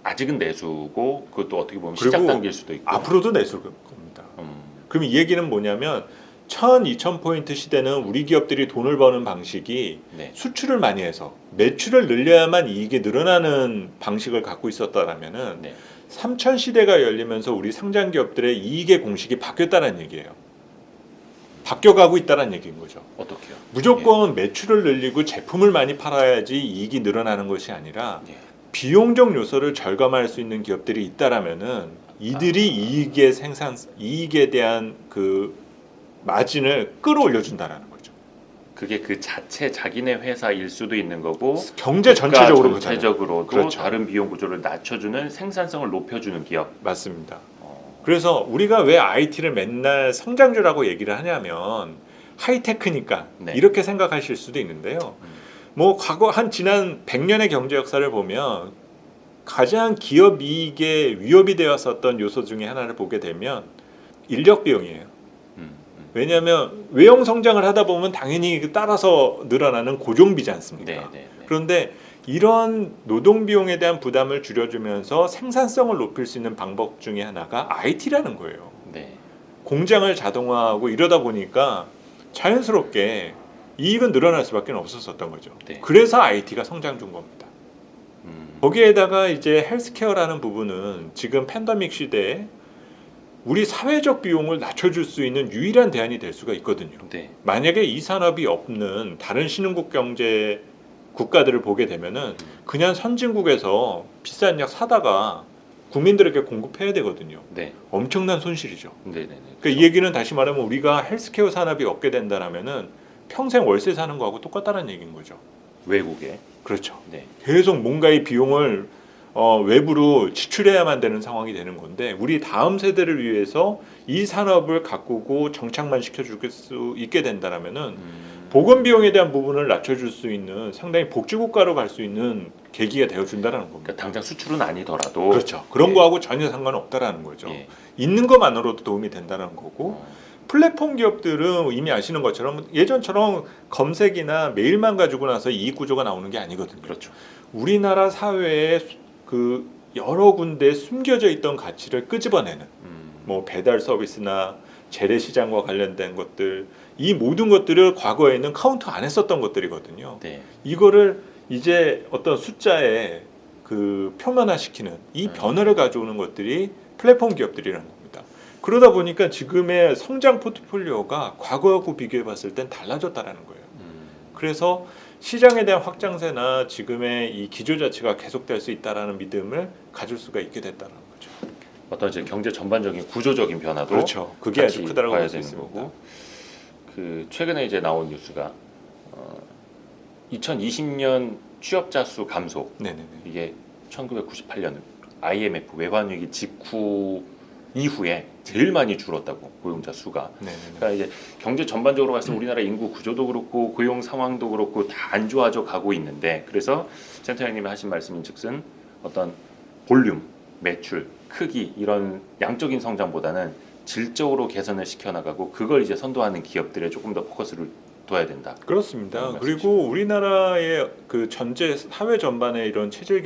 아직은 내수고 그것도 어떻게 보면 그리고 시작 단계일 수도 있고. 앞으로도 내수일 겁니다. 그럼 이 얘기는 뭐냐면 1000, 2000포인트 시대는 우리 기업들이 돈을 버는 방식이 네. 수출을 많이 해서 매출을 늘려야만 이익이 늘어나는 방식을 갖고 있었다라면은 네. 3000 시대가 열리면서 우리 상장 기업들의 이익의 공식이 바뀌었다는 얘기예요. 바뀌어가고 있다는 얘기인 거죠. 어떻게요? 무조건 매출을 늘리고 제품을 많이 팔아야지 이익이 늘어나는 것이 아니라 예. 비용적 요소를 절감할 수 있는 기업들이 있다라면은 이들이 이익에 대한 그 마진을 끌어올려 준다라는 거죠. 그게 그 자체 자기네 회사일 수도 있는 거고 경제 전체적으로 전체적으로도 그렇죠. 다른 비용 구조를 낮춰주는 생산성을 높여주는 기업. 맞습니다. 그래서 우리가 왜 IT를 맨날 성장주라고 얘기를 하냐면 하이테크니까 네. 이렇게 생각하실 수도 있는데요. 뭐 과거 지난 100년의 경제 역사를 보면 가장 기업 이익에 위협이 되었었던 요소 중에 하나를 보게 되면 인력 비용이에요. 왜냐하면 외형 성장을 하다 보면 당연히 따라서 늘어나는 고정비지 않습니까? 네, 네, 네. 그런데 이런 노동 비용에 대한 부담을 줄여주면서 생산성을 높일 수 있는 방법 중에 하나가 IT라는 거예요. 네. 공장을 자동화하고 이러다 보니까 자연스럽게 이익은 늘어날 수밖에 없었던 거죠. 네. 그래서 IT가 성장 중 겁니다. 거기에다가 이제 헬스케어라는 부분은 지금 팬데믹 시대에 우리 사회적 비용을 낮춰줄 수 있는 유일한 대안이 될 수가 있거든요. 네. 만약에 이 산업이 없는 다른 신흥국 경제 국가들을 보게 되면은 그냥 선진국에서 비싼 약 사다가 국민들에게 공급해야 되거든요. 네. 엄청난 손실이죠. 네, 네, 네. 그러니까 이 얘기는 다시 말하면 우리가 헬스케어 산업이 없게 된다라면은 평생 월세 사는 거하고 똑같다는 얘기인 거죠. 외국에. 그렇죠. 네. 계속 계속 뭔가의 비용을 외부로 지출해야만 되는 상황이 되는 건데 우리 다음 세대를 위해서 이 산업을 가꾸고 정착만 시켜줄 수 있게 된다라면은 보건 비용에 대한 부분을 낮춰줄 수 있는 상당히 복지국가로 갈 수 있는 계기가 되어준다라는 겁니다. 그러니까 당장 수출은 아니더라도 그렇죠. 그런 예. 거하고 전혀 상관없다라는 거죠. 예. 있는 것만으로도 도움이 된다는 거고 플랫폼 기업들은 이미 아시는 것처럼 예전처럼 검색이나 메일만 가지고 나서 이익 구조가 나오는 게 아니거든요. 그렇죠. 우리나라 사회에 그 여러 군데 숨겨져 있던 가치를 끄집어내는 뭐 배달 서비스나 재래시장과 관련된 것들 이 모든 것들을 과거에는 카운트 안 했었던 것들이거든요. 네. 이거를 이제 어떤 숫자에 그 표면화시키는 이 변화를 가져오는 것들이 플랫폼 기업들이라는 겁니다. 그러다 보니까 지금의 성장 포트폴리오가 과거하고 비교해 봤을 땐 달라졌다라는 거예요. 그래서 시장에 대한 확장세나 지금의 이 기조 자체가 계속될 수 있다라는 믿음을 가질 수가 있게 됐다는 거죠. 어떤 이제 경제 전반적인 구조적인 변화도 그렇죠. 그게 아주 같이 크다라고 봐야 볼 수 되는 있습니다. 거고. 그 최근에 이제 나온 뉴스가 2020년 취업자 수 감소. 네네네. 이게 1998년 IMF 외환위기 직후 이후에 제일 많이 줄었다고 고용자 수가. 네네네. 그러니까 이제 경제 전반적으로 봤을 때 우리나라 인구 구조도 그렇고 고용 상황도 그렇고 다 안 좋아져 가고 있는데 그래서 센터장님이 하신 말씀인즉슨 어떤 볼륨, 매출, 크기 이런 양적인 성장보다는 질적으로 개선을 시켜나가고 그걸 이제 선도하는 기업들에 조금 더 포커스를 둬야 된다. 그렇습니다. 그리고 우리나라의 그 전체 사회 전반의 이런 체질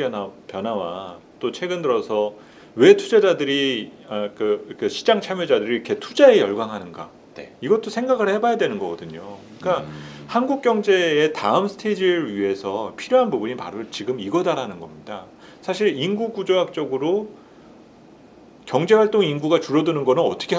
변화와 또 최근 들어서 왜 투자자들이 그 시장 참여자들이 이렇게 투자에 열광하는가? 네. 이것도 생각을 해봐야 되는 거거든요. 그러니까 한국 경제의 다음 스테이지를 위해서 필요한 부분이 바로 지금 이거다라는 겁니다. 사실 인구 구조학적으로 경제활동 인구가 줄어드는 거는 어떻게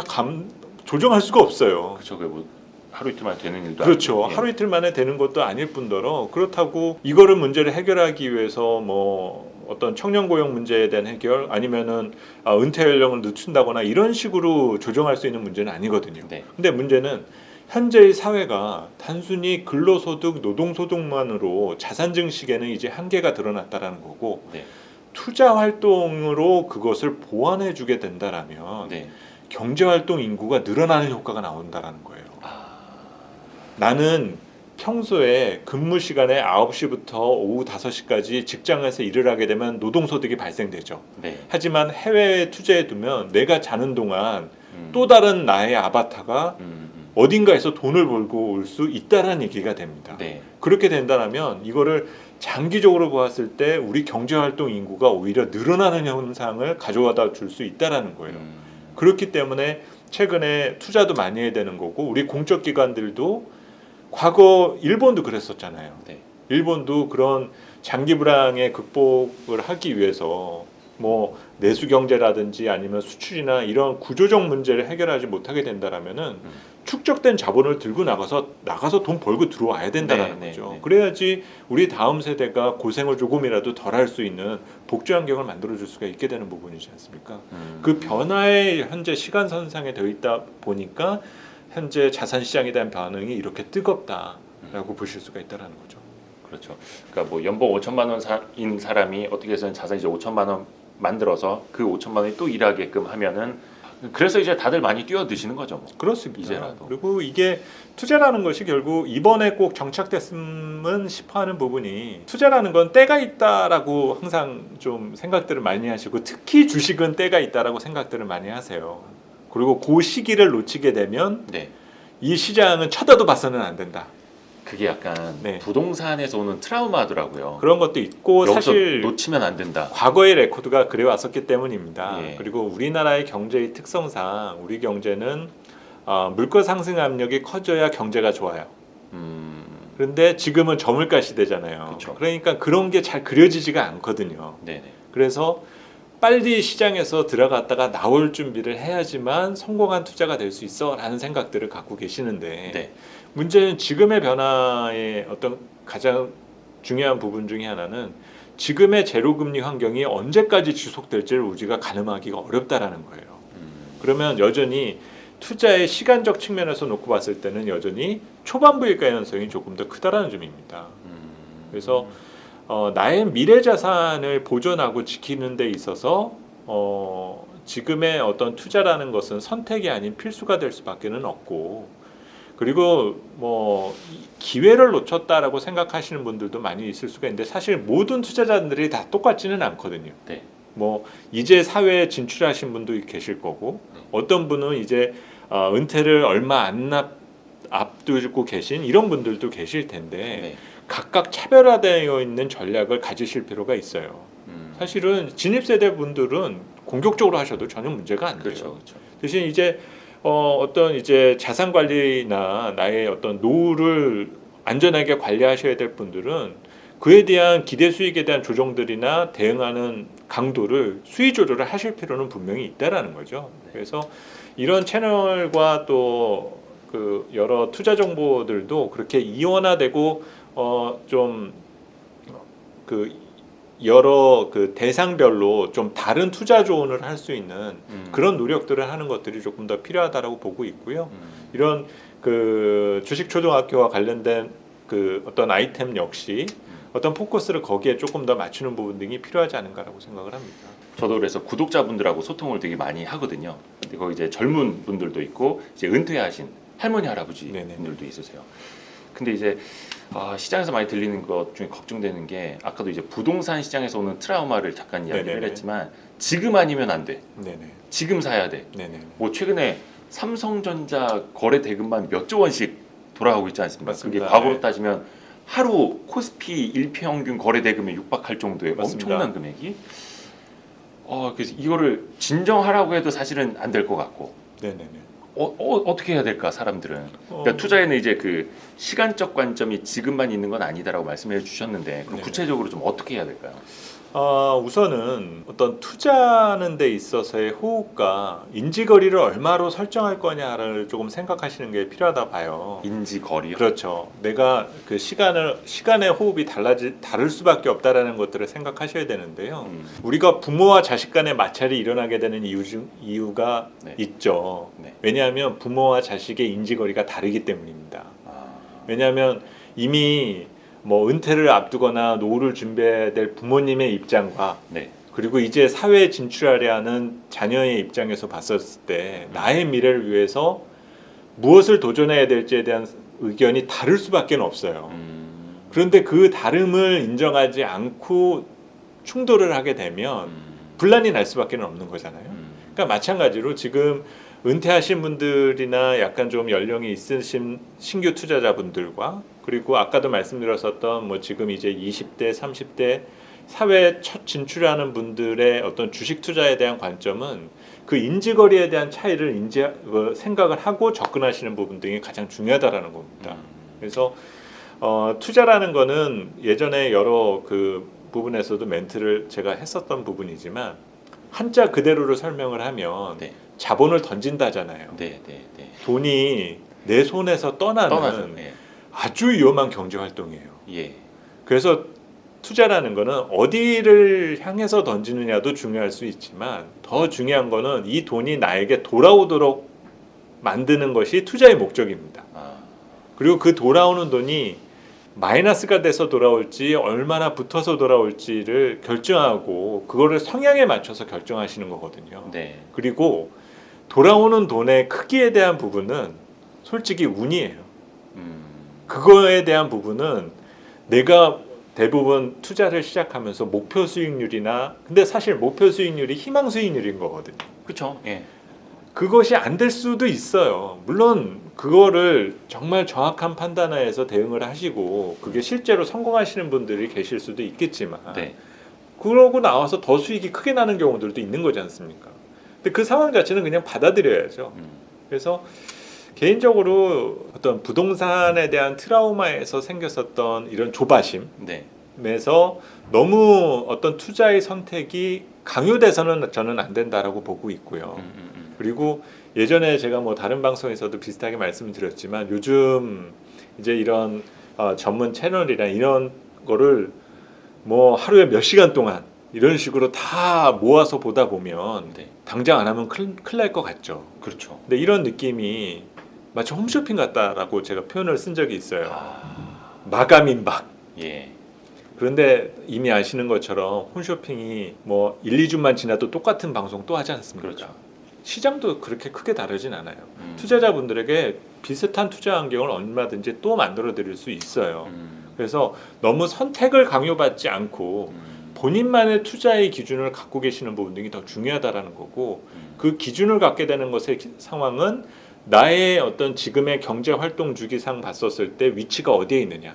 조정할 수가 없어요. 그렇죠. 뭐 하루 이틀 만에 되는 일도 그렇죠. 아니고. 예. 하루 이틀 만에 되는 것도 아닐 뿐더러 그렇다고 이거를 문제를 해결하기 위해서 뭐 어떤 청년 고용 문제에 대한 해결 아니면은 은퇴 연령을 늦춘다거나 이런 식으로 조정할 수 있는 문제는 아니거든요. 네. 근데 문제는 현재의 사회가 단순히 근로소득, 노동소득만으로 자산 증식에는 이제 한계가 드러났다라는 거고 네. 투자 활동으로 그것을 보완해 주게 된다라면 네. 경제 활동 인구가 늘어나는 효과가 나온다라는 거예요. 나는 평소에 근무 시간에 9시부터 오후 5시까지 직장에서 일을 하게 되면 노동소득이 발생되죠. 네. 하지만 해외에 투자해 두면 내가 자는 동안 또 다른 나의 아바타가 어딘가에서 돈을 벌고 올 수 있다라는 얘기가 됩니다. 네. 그렇게 된다면 이거를 장기적으로 보았을 때 우리 경제활동 인구가 오히려 늘어나는 현상을 가져다 줄 수 있다라는 거예요. 그렇기 때문에 최근에 투자도 많이 해야 되는 거고 우리 공적 기관들도 과거 일본도 그랬었잖아요. 네. 일본도 그런 장기 불황의 극복을 하기 위해서 뭐 내수 경제라든지 아니면 수출이나 이런 구조적 문제를 해결하지 못하게 된다라면은 축적된 자본을 들고 나가서 돈 벌고 들어와야 된다라는 거죠. 그래야지 우리 다음 세대가 고생을 조금이라도 덜 할 수 있는 복지 환경을 만들어 줄 수가 있게 되는 부분이지 않습니까? 그 변화에 현재 시간선상에 되어 있다 보니까 현재 자산 시장에 대한 반응이 이렇게 뜨겁다라고 보실 수가 있다라는 거죠. 그렇죠. 그러니까 뭐 연봉 5천만 원인 사람이 어떻게 해서는 자산 이제 5천만 원 만들어서 그 5천만 원이 또 일하게끔 하면은 그래서 이제 다들 많이 뛰어드시는 거죠. 뭐. 그렇습니다. 이제라도. 그리고 이게 투자라는 것이 결국 이번에 꼭 정착됐음은 싶어하는 부분이 투자라는 건 때가 있다라고 항상 좀 생각들을 많이 하시고 특히 주식은 때가 있다라고 생각들을 많이 하세요. 그리고 그 시기를 놓치게 되면 네. 이 시장은 쳐다도 봐서는 안 된다. 그게 약간 네. 부동산에서 오는 트라우마더라고요. 그런 것도 있고 여기서 사실 놓치면 안 된다. 과거의 레코드가 그래 왔었기 때문입니다. 예. 그리고 우리나라의 경제의 특성상 우리 경제는 물가 상승 압력이 커져야 경제가 좋아요. 그런데 지금은 저물가 시대잖아요. 그쵸. 그러니까 그런 게 잘 그려지지가 않거든요. 네네. 그래서 빨리 시장에서 들어갔다가 나올 준비를 해야지만 성공한 투자가 될 수 있어라는 생각들을 갖고 계시는데 네. 문제는 지금의 변화의 어떤 가장 중요한 부분 중에 하나는 지금의 제로금리 환경이 언제까지 지속될지를 우리가 가늠하기가 어렵다라는 거예요. 그러면 여전히 투자의 시간적 측면에서 놓고 봤을 때는 여전히 초반부일 가능성이 조금 더 크다라는 점입니다. 그래서 나의 미래 자산을 보존하고 지키는 데 있어서 지금의 어떤 투자라는 것은 선택이 아닌 필수가 될 수밖에는 없고 그리고 뭐 기회를 놓쳤다라고 생각하시는 분들도 많이 있을 수가 있는데 사실 모든 투자자들이 다 똑같지는 않거든요. 네. 뭐 이제 사회에 진출하신 분도 계실 거고 어떤 분은 이제 은퇴를 얼마 안 앞두고 계신 이런 분들도 계실 텐데 네. 각각 차별화되어 있는 전략을 가지실 필요가 있어요. 사실은 진입 세대 분들은 공격적으로 하셔도 전혀 문제가 안 돼요. 그렇죠. 그렇죠. 대신 이제 어떤 이제 자산 관리나 나의 어떤 노후를 안전하게 관리하셔야 될 분들은 그에 대한 기대 수익에 대한 조정들이나 대응하는 강도를 수위 조절을 하실 필요는 분명히 있다라는 거죠. 그래서 이런 채널과 또 그 여러 투자 정보들도 그렇게 이원화되고 좀 그 여러 그 대상별로 좀 다른 투자 조언을 할 수 있는 그런 노력들을 하는 것들이 조금 더 필요하다라고 보고 있고요. 이런 그 주식 초등학교와 관련된 그 어떤 아이템 역시 어떤 포커스를 거기에 조금 더 맞추는 부분 등이 필요하지 않은가라고 생각을 합니다. 저도 그래서 구독자분들하고 소통을 되게 많이 하거든요. 근데 거기 이제 젊은 분들도 있고 이제 은퇴하신 할머니 할아버지 네네. 분들도 있으세요. 근데 이제 시장에서 많이 들리는 것 중에 걱정되는 게 아까도 이제 부동산 시장에서 오는 트라우마를 잠깐 이야기를 네네네. 했지만 지금 아니면 안 돼. 네네. 지금 사야 돼. 네네. 뭐 최근에 삼성전자 거래 대금만 몇 조 원씩 돌아가고 있지 않습니까? 맞습니다. 그게 과거로 네. 따지면 하루 코스피 일평균 거래 대금에 육박할 정도의 맞습니다. 엄청난 금액이 그래서 이거를 진정하라고 해도 사실은 안 될 것 같고 네네네. 어떻게 해야 될까 사람들은 그러니까 투자에는 이제 그 시간적 관점이 지금만 있는 건 아니다라고 말씀해 주셨는데 그럼 네네. 구체적으로 좀 어떻게 해야 될까요? 우선은 어떤 투자하는 데 있어서의 호흡과 인지거리를 얼마로 설정할 거냐를 조금 생각하시는 게 필요하다 봐요. 인지거리요? 그렇죠. 내가 그 시간의 호흡이 다를 수밖에 없다라는 것들을 생각하셔야 되는데요. 우리가 부모와 자식 간의 마찰이 일어나게 되는 이유가 네. 있죠. 네. 왜냐하면 부모와 자식의 인지거리가 다르기 때문입니다. 아, 왜냐하면 이미 뭐 은퇴를 앞두거나 노후를 준비해야 될 부모님의 입장과 네. 그리고 이제 사회에 진출하려 하는 자녀의 입장에서 봤었을 때 나의 미래를 위해서 무엇을 도전해야 될지에 대한 의견이 다를 수밖에 없어요. 그런데 그 다름을 인정하지 않고 충돌을 하게 되면 분란이 날 수밖에 없는 거잖아요. 그러니까 마찬가지로 지금 은퇴하신 분들이나 약간 좀 연령이 있으신 신규 투자자분들과 그리고 아까도 말씀드렸었던 뭐 지금 이제 20대, 30대 사회에 첫 진출하는 분들의 어떤 주식 투자에 대한 관점은 그 인지거리에 대한 차이를 생각을 하고 접근하시는 부분 등이 가장 중요하다라는 겁니다. 그래서 투자라는 거는 예전에 여러 그 부분에서도 멘트를 제가 했었던 부분이지만 한자 그대로를 설명을 하면 네. 자본을 던진다잖아요. 네, 네, 네. 돈이 내 손에서 떠나는 네. 아주 위험한 경제 활동이에요. 예. 그래서 투자라는 거는 어디를 향해서 던지느냐도 중요할 수 있지만 더 중요한 거는 이 돈이 나에게 돌아오도록 만드는 것이 투자의 목적입니다. 아, 그리고 그 돌아오는 돈이 마이너스가 돼서 돌아올지 얼마나 붙어서 돌아올지를 결정하고 그거를 성향에 맞춰서 결정하시는 거거든요. 네. 그리고 돌아오는 돈의 크기에 대한 부분은 솔직히 운이에요. 그거에 대한 부분은 내가 대부분 투자를 시작하면서 목표 수익률이나 근데 사실 목표 수익률이 희망 수익률인 거거든요. 그렇죠. 예. 그것이 안 될 수도 있어요. 물론 그거를 정말 정확한 판단하에서 대응을 하시고 그게 실제로 성공하시는 분들이 계실 수도 있겠지만 네. 그러고 나와서 더 수익이 크게 나는 경우들도 있는 거지 않습니까? 근데 그 상황 자체는 그냥 받아들여야죠. 그래서 개인적으로 어떤 부동산에 대한 트라우마에서 생겼었던 이런 조바심에서 네. 너무 어떤 투자의 선택이 강요돼서는 저는 안 된다라고 보고 있고요. 그리고 예전에 제가 뭐 다른 방송에서도 비슷하게 말씀을 드렸지만 요즘 이제 이런 전문 채널이나 이런 거를 뭐 하루에 몇 시간 동안 이런 식으로 다 모아서 보다 보면 네. 당장 안 하면 큰일 날 것 같죠. 그렇죠. 근데 이런 느낌이 마치 홈쇼핑 같다라고 제가 표현을 쓴 적이 있어요. 마감임박. 예. 그런데 이미 아시는 것처럼 홈쇼핑이 뭐 1, 2주만 지나도 똑같은 방송 또 하지 않습니까? 그렇죠. 시장도 그렇게 크게 다르진 않아요. 투자자분들에게 비슷한 투자 환경을 얼마든지 또 만들어 드릴 수 있어요. 그래서 너무 선택을 강요받지 않고 본인만의 투자의 기준을 갖고 계시는 부분 등이 더 중요하다라는 거고 그 기준을 갖게 되는 것의 상황은 나의 어떤 지금의 경제 활동 주기상 봤었을 때 위치가 어디에 있느냐.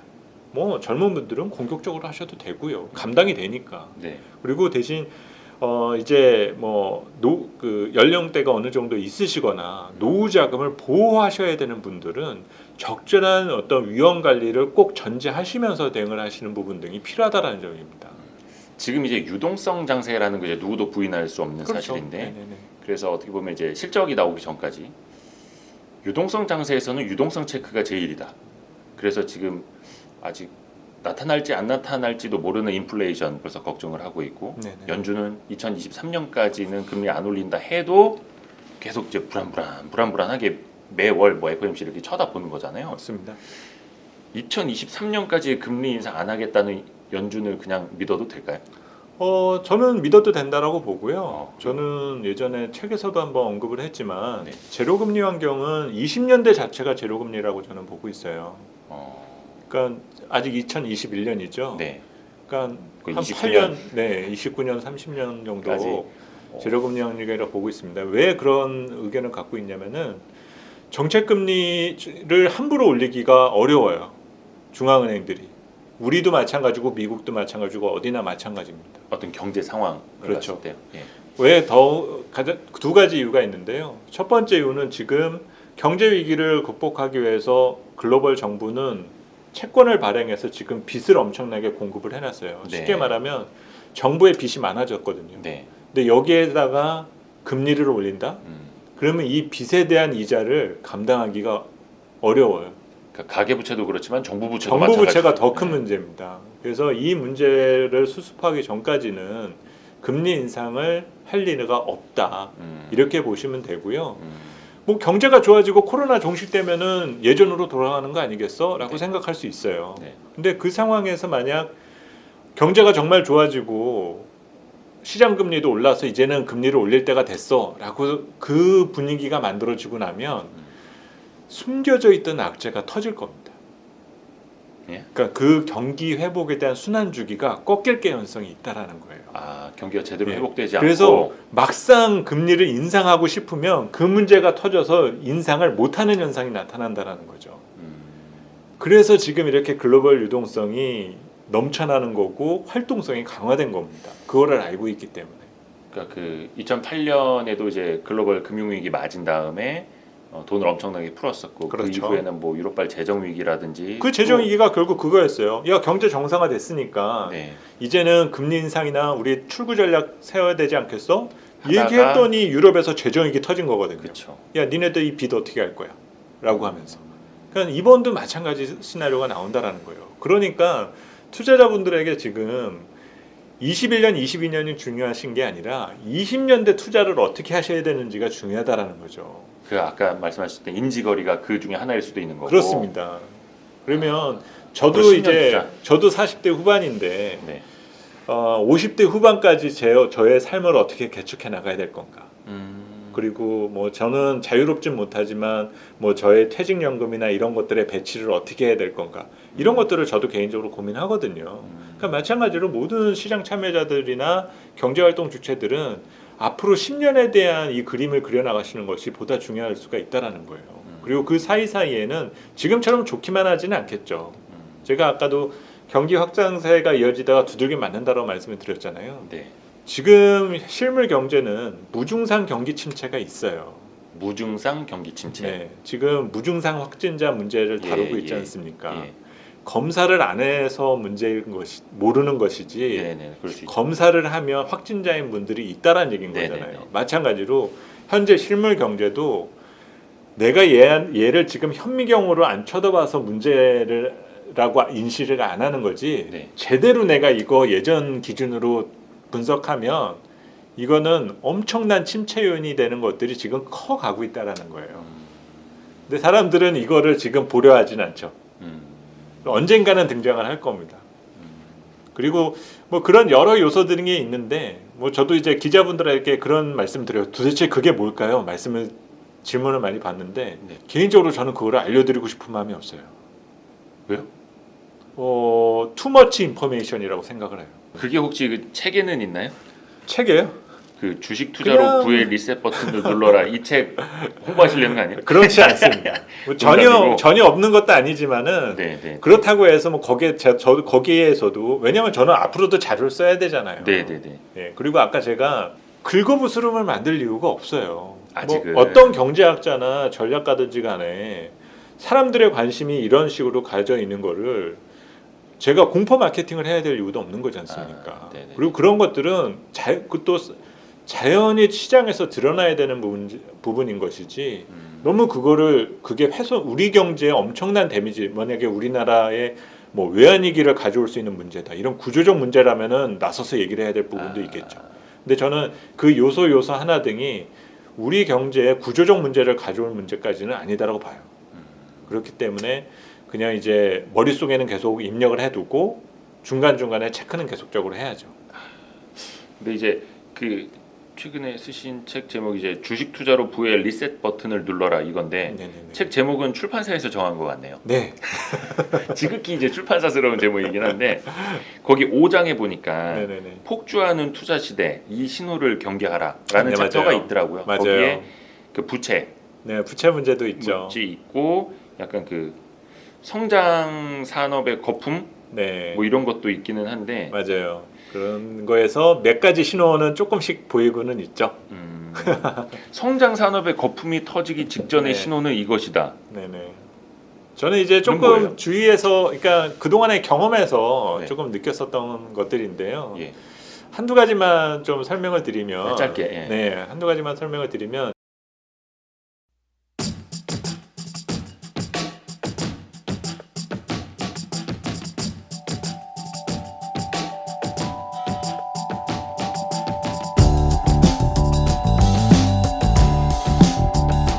뭐 젊은 분들은 공격적으로 하셔도 되고요. 감당이 되니까. 네. 그리고 대신 이제 뭐 그 연령대가 어느 정도 있으시거나 노후 자금을 보호하셔야 되는 분들은 적절한 어떤 위험 관리를 꼭 전제하시면서 대응을 하시는 부분 등이 필요하다라는 점입니다. 지금 이제 유동성 장세라는 게 이제 누구도 부인할 수 없는 그렇죠. 사실인데 네네네. 그래서 어떻게 보면 이제 실적이 나오기 전까지 유동성 장세에서는 유동성 체크가 제일이다. 그래서 지금 아직 나타날지 안 나타날지도 모르는 인플레이션 벌써 걱정을 하고 있고 네네. 연준은 2023년까지는 금리 안 올린다 해도 계속 이제 불안불안하게 매월 뭐 FOMC 이렇게 쳐다보는 거잖아요. 맞습니다. 2023년까지 금리 인상 안 하겠다는 연준을 그냥 믿어도 될까요? 저는 믿어도 된다라고 보고요. 그래요? 저는 예전에 책에서도 한번 언급을 했지만 네. 제로금리 환경은 20년대 자체가 제로금리라고 저는 보고 있어요. 그러니까 아직 2021년이죠. 네. 그러니까 그 한 29년. 8년, 네, 29년, 30년 정도 까지. 제로금리 환경이라고 보고 있습니다. 왜 그런 의견을 갖고 있냐면은 정책금리를 함부로 올리기가 어려워요. 중앙은행들이. 우리도 마찬가지고 미국도 마찬가지고 어디나 마찬가지입니다. 어떤 경제 상황 그렇죠. 때. 예. 왜 가장 두 가지 이유가 있는데요. 첫 번째 이유는 지금 경제 위기를 극복하기 위해서 글로벌 정부는 채권을 발행해서 지금 빚을 엄청나게 공급을 해놨어요. 네. 쉽게 말하면 정부의 빚이 많아졌거든요. 네. 근데 여기에다가 금리를 올린다? 그러면 이 빚에 대한 이자를 감당하기가 어려워요. 그러니까 가계부채도 그렇지만 정부 부채도 정부 마찬가지죠. 부채가 더 큰 네. 문제입니다. 그래서 이 문제를 수습하기 전까지는 금리 인상을 할 리가 없다. 이렇게 보시면 되고요. 뭐 경제가 좋아지고 코로나 종식되면은 예전으로 돌아가는 거 아니겠어?라고 네. 생각할 수 있어요. 네. 근데 그 상황에서 만약 경제가 정말 좋아지고 시장 금리도 올라서 이제는 금리를 올릴 때가 됐어라고 그 분위기가 만들어지고 나면 숨겨져 있던 악재가 터질 겁니다. 예? 그러니까 그 경기 회복에 대한 순환 주기가 꺾일 개연성이 있다라는 거예요. 아 경기가 제대로 예. 회복되지 그래서 않고 막상 금리를 인상하고 싶으면 그 문제가 터져서 인상을 못하는 현상이 나타난다라는 거죠. 그래서 지금 이렇게 글로벌 유동성이 넘쳐나는 거고 활동성이 강화된 겁니다. 그거를 알고 있기 때문에. 그러니까 그 2008년에도 이제 글로벌 금융위기 맞은 다음에 돈을 엄청나게 풀었었고 그 그렇죠. 이후에는 뭐 유럽발 재정 위기라든지 그 재정 위기가 결국 그거였어요. 야, 경제 정상화 됐으니까 네. 이제는 금리 인상이나 우리 출구 전략 세워야 되지 않겠어? 하다가- 얘기했더니 유럽에서 재정 위기 터진 거거든요. 그렇죠. 야, 니네들 이 빚 어떻게 할 거야? 라고 하면서. 그러니까 이번도 마찬가지 시나리오가 나온다라는 거예요. 그러니까 투자자분들에게 지금 21년, 22년이 중요하신 게 아니라 20년대 투자를 어떻게 하셔야 되는지가 중요하다라는 거죠. 그 아까 말씀하셨을 때 인지거리가 그 중에 하나일 수도 있는 거고. 그렇습니다. 그러면 저도 앞으로 10년 이제 투자. 저도 40대 후반인데 네. 50대 후반까지 저의 삶을 어떻게 개척해 나가야 될 건가? 그리고 뭐 저는 자유롭진 못하지만 뭐 저의 퇴직연금이나 이런 것들의 배치를 어떻게 해야 될 건가? 이런 것들을 저도 개인적으로 고민하거든요. 그러니까 마찬가지로 모든 시장 참여자들이나 경제활동 주체들은 앞으로 10년에 대한 이 그림을 그려나가시는 것이 보다 중요할 수가 있다라는 거예요. 그리고 그 사이사이에는 지금처럼 좋기만 하지는 않겠죠. 제가 아까도 경기 확장세가 이어지다가 두들겨 맞는다고 말씀을 드렸잖아요. 네. 지금 실물 경제는 무증상 경기 침체가 있어요. 무증상 경기 침체. 네, 지금 무증상 확진자 문제를 예, 다루고 있지 예, 않습니까? 예. 검사를 안 해서 문제인 것이 모르는 것이지 네네. 그럴 수 있죠. 검사를 하면 확진자인 분들이 있다라는 얘기인 네네네. 거잖아요. 마찬가지로 현재 실물 경제도 내가 얘를 지금 현미경으로 안 쳐다봐서 문제라고 인식을 안 하는 거지 네. 제대로 내가 이거 예전 기준으로 분석하면 이거는 엄청난 침체 요인이 되는 것들이 지금 커가고 있다라는 거예요. 근데 사람들은 이거를 지금 보려 하진 않죠. 언젠가는 등장을 할 겁니다. 그리고 뭐 그런 여러 요소들이 있는데 뭐 저도 이제 기자분들에게 그런 말씀 드려요. 도대체 그게 뭘까요? 질문을 많이 받는데 네. 개인적으로 저는 그거를 알려드리고 싶은 마음이 없어요. 왜요? too much information이라고 생각을 해요. 그게 혹시 그 책에는 있나요? 책이에요? 그 주식 투자로 그냥- 부의 리셋 버튼을 눌러라 이 책 홍보하시려는 거 아니에요? 그렇지 않습니다. 뭐 농담이고. 전혀 없는 것도 아니지만은 네, 네. 그렇다고 해서 뭐 저도 거기에서도 왜냐면 저는 앞으로도 자료를 써야 되잖아요. 네, 네, 네. 예, 그리고 아까 제가 긁어부스럼을 만들 이유가 없어요. 아직은. 뭐 어떤 경제학자나 전략가든지 간에 사람들의 관심이 이런 식으로 가져 있는 거를 제가 공포 마케팅을 해야 될 이유도 없는 거지 않습니까? 네네. 그리고 그런 것들은 또 자연히 시장에서 드러나야 되는 부분인 것이지 너무 그게 우리 경제에 엄청난 데미지, 만약에 우리나라의 뭐 외환위기를 가져올 수 있는 문제다, 이런 구조적 문제라면은 나서서 얘기를 해야 될 부분도 있겠죠. 근데 저는 그 요소 하나 등이 우리 경제에 구조적 문제를 가져올 문제까지는 아니다라고 봐요. 그렇기 때문에 그냥 이제 머릿속에는 계속 입력을 해두고 중간중간에 체크는 계속적으로 해야죠. 근데 이제 그 최근에 쓰신 책 제목이 이제 주식 투자로 부의 리셋 버튼을 눌러라 이건데 네네네. 책 제목은 출판사에서 정한 것 같네요. 네. 지극히 이제 출판사스러운 제목이긴 한데 거기 5장에 보니까 네네네. 폭주하는 투자 시대 이 신호를 경계하라라는 네, 챕터가 맞아요. 있더라고요. 맞아요. 거기에 그 부채 네, 부채 문제도 있죠. 문제 있고 약간 그 성장 산업의 거품 네. 뭐 이런 것도 있기는 한데 맞아요. 그런 거에서 몇 가지 신호는 조금씩 보이고는 있죠. 성장 산업의 거품이 터지기 직전의 네. 신호는 이것이다. 네네. 저는 이제 그런 조금 거예요. 주위에서, 그러니까 그동안의 경험에서 네. 조금 느꼈었던 것들인데요. 예. 한두 가지만 좀 설명을 드리면, 짧게, 예. 네, 한두 가지만 설명을 드리면